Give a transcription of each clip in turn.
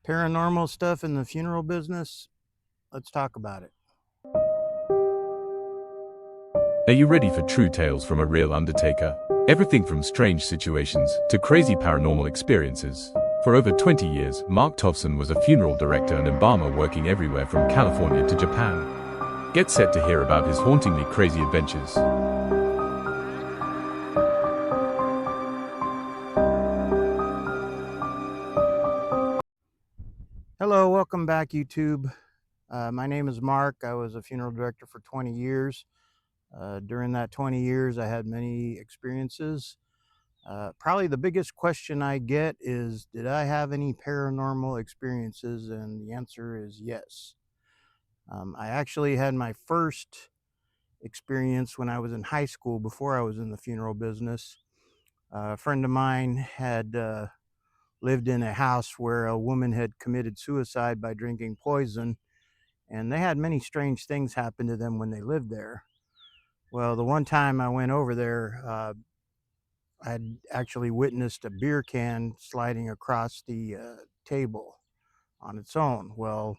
Paranormal stuff in the funeral business? Let's talk about it. Are you ready for true tales from a real undertaker? Everything from strange situations to crazy paranormal experiences. For over 20 years, Mark Tofson was a funeral director and embalmer working everywhere from California to Japan. Get set to hear about his hauntingly crazy adventures. Hello, welcome back, YouTube. My name is Mark. I was a funeral director for 20 years. During that 20 years, I had many experiences. Probably the biggest question I get is, did I have any paranormal experiences? And the answer is yes. I actually had my first experience when I was in high school before I was in the funeral business. A friend of mine had lived in a house where a woman had committed suicide by drinking poison, and they had many strange things happen to them when they lived there. Well, the one time I went over there, I'd actually witnessed a beer can sliding across the table on its own. Well,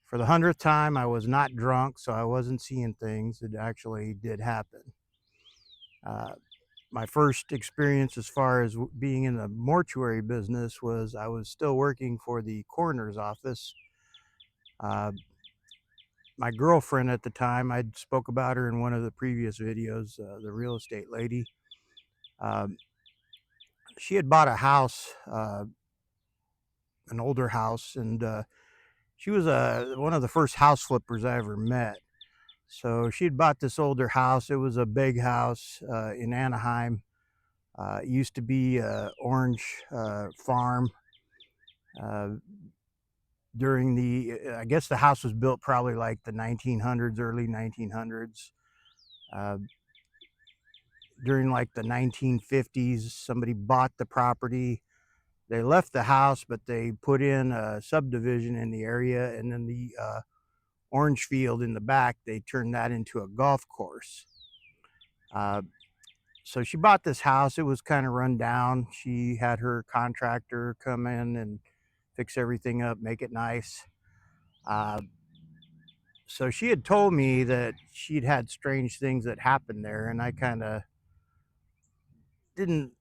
for the 100th time, I was not drunk, so I wasn't seeing things. It actually did happen. Uh, my first experience as far as being in the mortuary business was I was still working for the coroner's office. Uh, my girlfriend at the time, I spoke about her in one of the previous videos, the real estate lady. Um, she had bought a house, an older house, and she was one of the first house flippers I ever met. So she had bought this older house. It was a big house in Anaheim. It used to be a orange farm. Uh, During I guess the house was built probably like the 1900s, early 1900s. Uh, During like the 1950s, somebody bought the property. They left the house, but they put in a subdivision in the area, and then the orange field in the back, they turned that into a golf course. Uh, so she bought this house. It was kind of run down. She had her contractor come in and fix everything up, make it nice. Uh, so she had told me that she'd had strange things that happened there, and I kind of didn't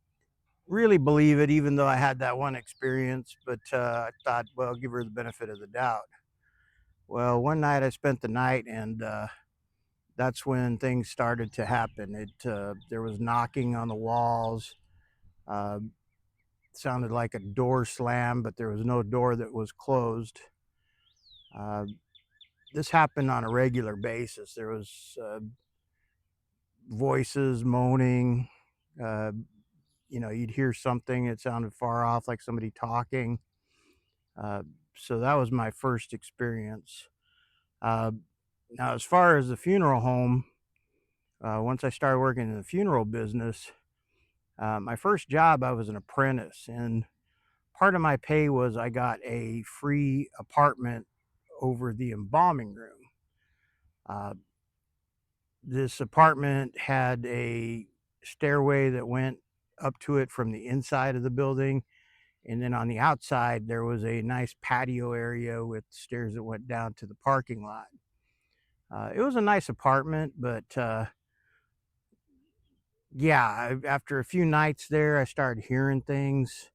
really believe it, even though I had that one experience. But I thought, well, give her the benefit of the doubt. Well, one night I spent the night, and that's when things started to happen. There was knocking on the walls. Uh, Sounded like a door slam, but there was no door that was closed. Uh, this happened on a regular basis. There was voices moaning. Uh, you'd hear something. It sounded far off, like somebody talking. Uh, so that was my first experience. Uh, Now, as far as the funeral home, once I started working in the funeral business, my first job, I was an apprentice, and part of my pay was I got a free apartment over the embalming room. Uh, this apartment had a stairway that went up to it from the inside of the building. And then on the outside, there was a nice patio area with stairs that went down to the parking lot. It was a nice apartment, but yeah, after a few nights there, I started hearing things.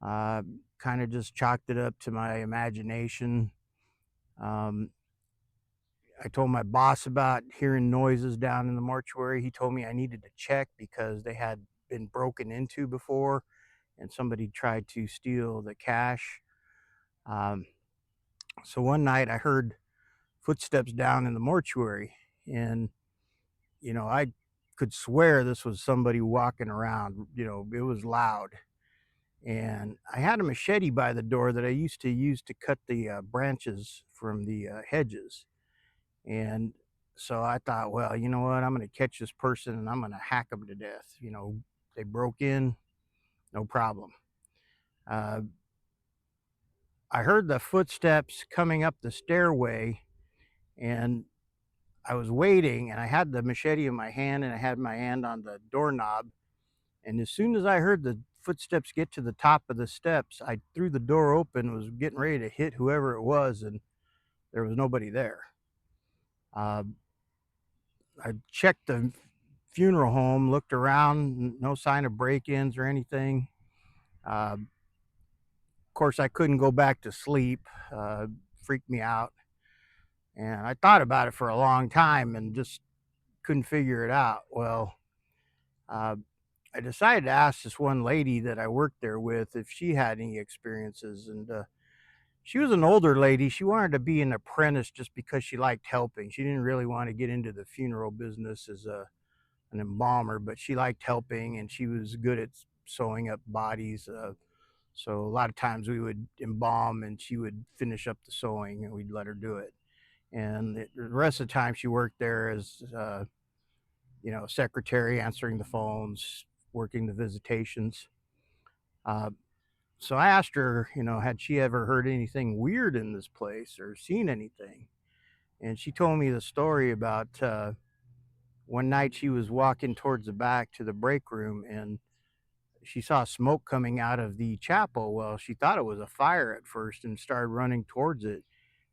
Uh, Kind of just chalked it up to my imagination. Um, I told my boss about hearing noises down in the mortuary. He told me I needed to check because they had been broken into before and somebody tried to steal the cash. Um, so one night I heard footsteps down in the mortuary, and I could swear this was somebody walking around. It was loud. And I had a machete by the door that I used to use to cut the branches from the hedges. And so I thought, well, you know what? I'm going to catch this person and I'm going to hack them to death. They broke in, no problem. Uh, I heard the footsteps coming up the stairway, and I was waiting, and I had the machete in my hand, and I had my hand on the doorknob. And as soon as I heard the footsteps get to the top of the steps, I threw the door open, was getting ready to hit whoever it was, and there was nobody there. Uh, I checked the funeral home, looked around, no sign of break-ins or anything. Of course, I couldn't go back to sleep. Freaked me out, and I thought about it for a long time and just couldn't figure it out. Well, uh, I decided to ask this one lady that I worked there with if she had any experiences, and she was an older lady. She wanted to be an apprentice just because she liked helping. She didn't really want to get into the funeral business as an embalmer, but she liked helping and she was good at sewing up bodies. So a lot of times we would embalm and she would finish up the sewing and we'd let her do it. And the rest of the time she worked there as, secretary, answering the phones, working the visitations. Uh, so I asked her, had she ever heard anything weird in this place or seen anything? And she told me the story about one night she was walking towards the back to the break room and she saw smoke coming out of the chapel. Well, she thought it was a fire at first and started running towards it.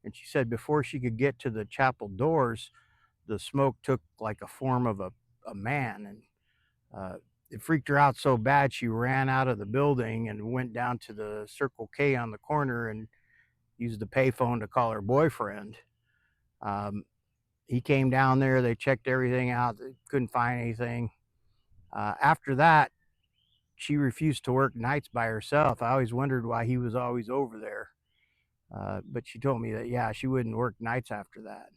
And she said before she could get to the chapel doors, the smoke took like a form of a man. And uh, it freaked her out so bad she ran out of the building and went down to the Circle K on the corner and used the payphone to call her boyfriend. Um, he came down there, they checked everything out, they couldn't find anything. After that, she refused to work nights by herself. I always wondered why he was always over there. But she told me that, yeah, she wouldn't work nights after that.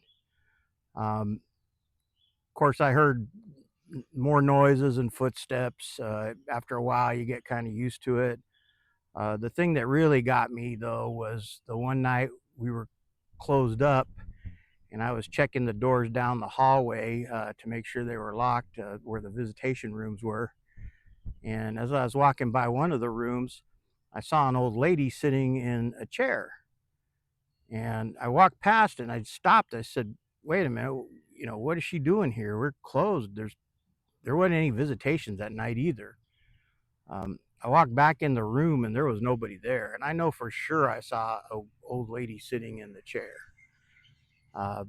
Of course, I heard more noises and footsteps. After a while, you get kind of used to it. The thing that really got me, though, was the one night we were closed up and I was checking the doors down the hallway to make sure they were locked where the visitation rooms were. And as I was walking by one of the rooms, I saw an old lady sitting in a chair. And I walked past and I stopped. I said, "Wait a minute, what is she doing here? We're closed. There wasn't any visitations that night either." I walked back in the room and there was nobody there. And I know for sure I saw an old lady sitting in the chair. Uh,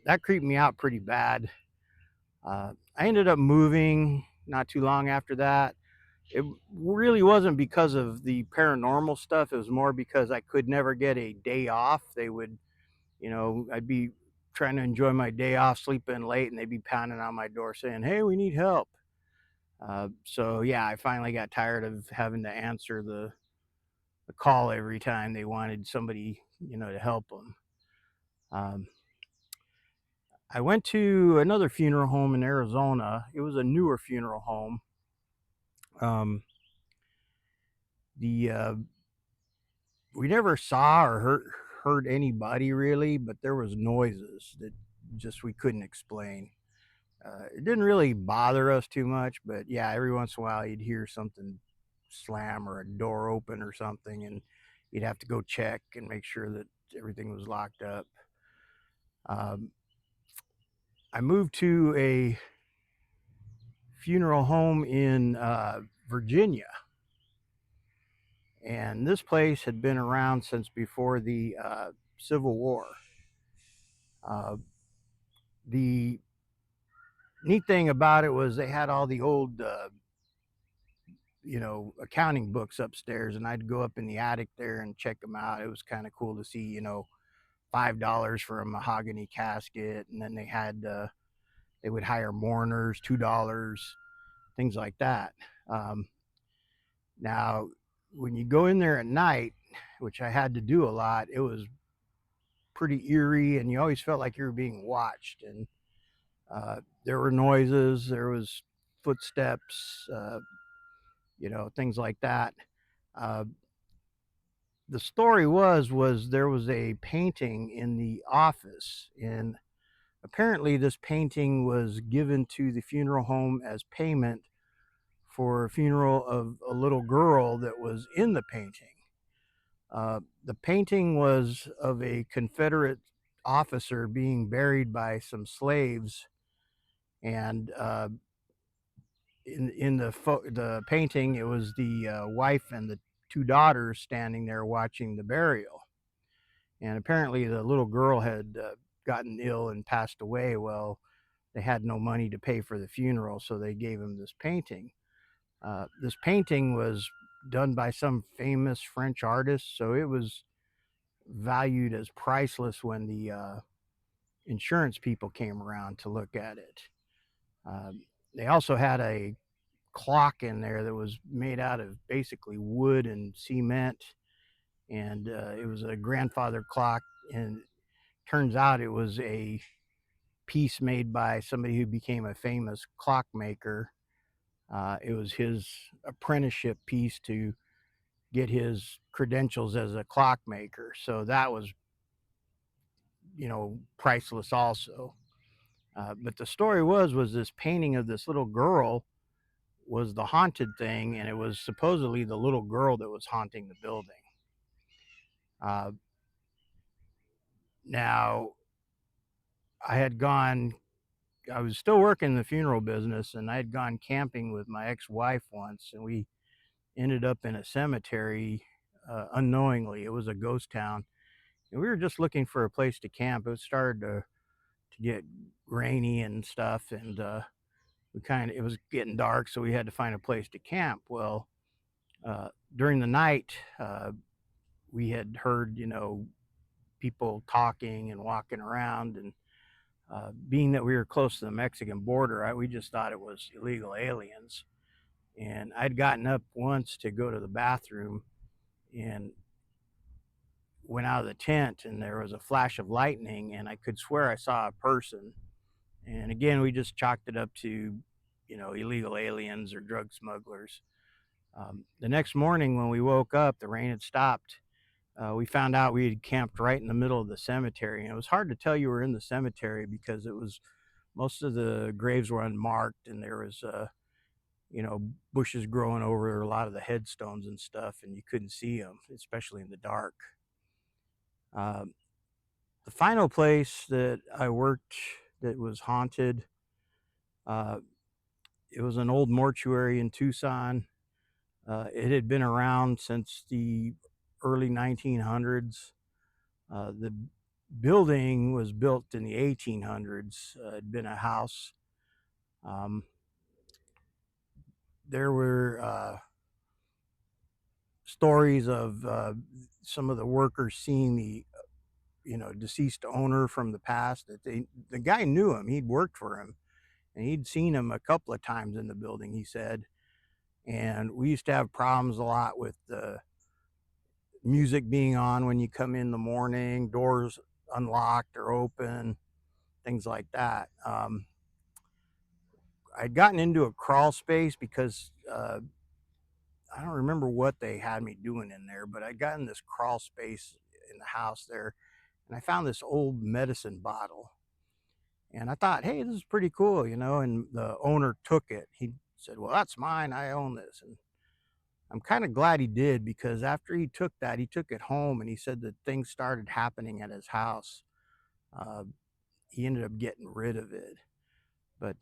that creeped me out pretty bad. I ended up moving not too long after that. It really wasn't because of the paranormal stuff. It was more because I could never get a day off. I'd be trying to enjoy my day off, sleeping late, and they'd be pounding on my door saying, "Hey, we need help." So yeah, I finally got tired of having to answer the call every time they wanted somebody, to help them. Um, I went to another funeral home in Arizona. It was a newer funeral home. Um, the We never saw or heard anybody really, but there was noises that just we couldn't explain. It didn't really bother us too much, but yeah, every once in a while you'd hear something slam or a door open or something, and you'd have to go check and make sure that everything was locked up. Um, I moved to a funeral home in Virginia, and this place had been around since before the Civil War. Uh, the neat thing about it was they had all the old, accounting books upstairs, and I'd go up in the attic there and check them out. It was kind of cool to see, $5 for a mahogany casket, and then they would hire mourners, $2, things like that. Um, Now, when you go in there at night, which I had to do a lot, it was pretty eerie, and you always felt like you were being watched. And there were noises, there was footsteps, things like that. Uh, the story was there was a painting in the office, and apparently this painting was given to the funeral home as payment for a funeral of a little girl that was in the painting. The painting was of a Confederate officer being buried by some slaves, and in the painting, it was the wife and the two daughters standing there watching the burial, and apparently the little girl had gotten ill and passed away. Well, they had no money to pay for the funeral, so they gave him this painting. This painting was done by some famous French artist, so it was valued as priceless when the insurance people came around to look at it. They also had a clock in there that was made out of basically wood and cement, and it was a grandfather clock. And turns out it was a piece made by somebody who became a famous clockmaker. It was his apprenticeship piece to get his credentials as a clockmaker. So that was, priceless also. But the story was this painting of this little girl was the haunted thing, and it was supposedly the little girl that was haunting the building. Uh, Now, I had gone, I was still working in the funeral business, and I had gone camping with my ex wife once, and we ended up in a cemetery unknowingly. It was a ghost town, and we were just looking for a place to camp. It started to get rainy and stuff, and it was getting dark, so we had to find a place to camp. Well, during the night, we had heard, people talking and walking around, and being that we were close to the Mexican border, we just thought it was illegal aliens. And I'd gotten up once to go to the bathroom and went out of the tent, and there was a flash of lightning, and I could swear I saw a person. And again, we just chalked it up to, illegal aliens or drug smugglers. The next morning, when we woke up, the rain had stopped. We found out we had camped right in the middle of the cemetery, and it was hard to tell you were in the cemetery because it was most of the graves were unmarked, and there was bushes growing over a lot of the headstones and stuff, and you couldn't see them, especially in the dark. Um, the final place that I worked that was haunted, uh, it was an old mortuary in Tucson. It had been around since the early 1900s. The building was built in the 1800s. It'd been a house. Um, there were stories of some of the workers seeing the deceased owner from the past. The guy knew him. He'd worked for him, and he'd seen him a couple of times in the building. He said, and we used to have problems a lot with the music being on when you come in the morning, doors unlocked or open, things like that. I'd gotten into a crawl space because I don't remember what they had me doing in there, but I got in this crawl space in the house there, and I found this old medicine bottle. And I thought, hey, this is pretty cool, And the owner took it. He said, well, that's mine. I own this. And I'm kind of glad he did, because after he took that, he took it home, and he said that things started happening at his house. Uh, he ended up getting rid of it. But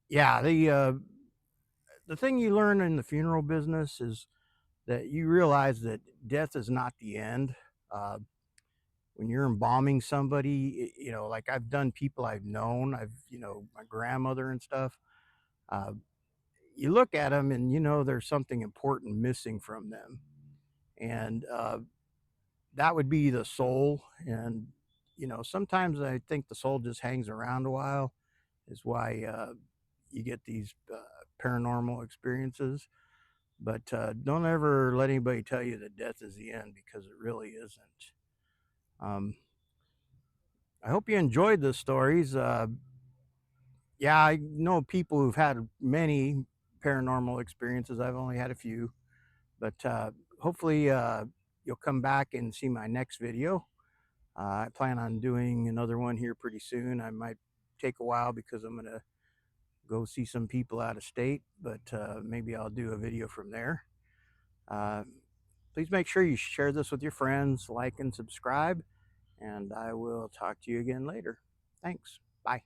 yeah, the thing you learn in the funeral business is that you realize that death is not the end. Uh, when you're embalming somebody, like I've done people I've known, my grandmother and stuff. Uh, you look at them and there's something important missing from them, and that would be the soul. And sometimes I think the soul just hangs around a while, is why you get these paranormal experiences. But don't ever let anybody tell you that death is the end, because it really isn't. Um, I hope you enjoyed the stories. Yeah, I know people who've had many paranormal experiences. I've only had a few, but hopefully you'll come back and see my next video. I plan on doing another one here pretty soon. I might take a while because I'm going to go see some people out of state, but maybe I'll do a video from there. Uh, Please make sure you share this with your friends, like and subscribe, and I will talk to you again later. Thanks. Bye.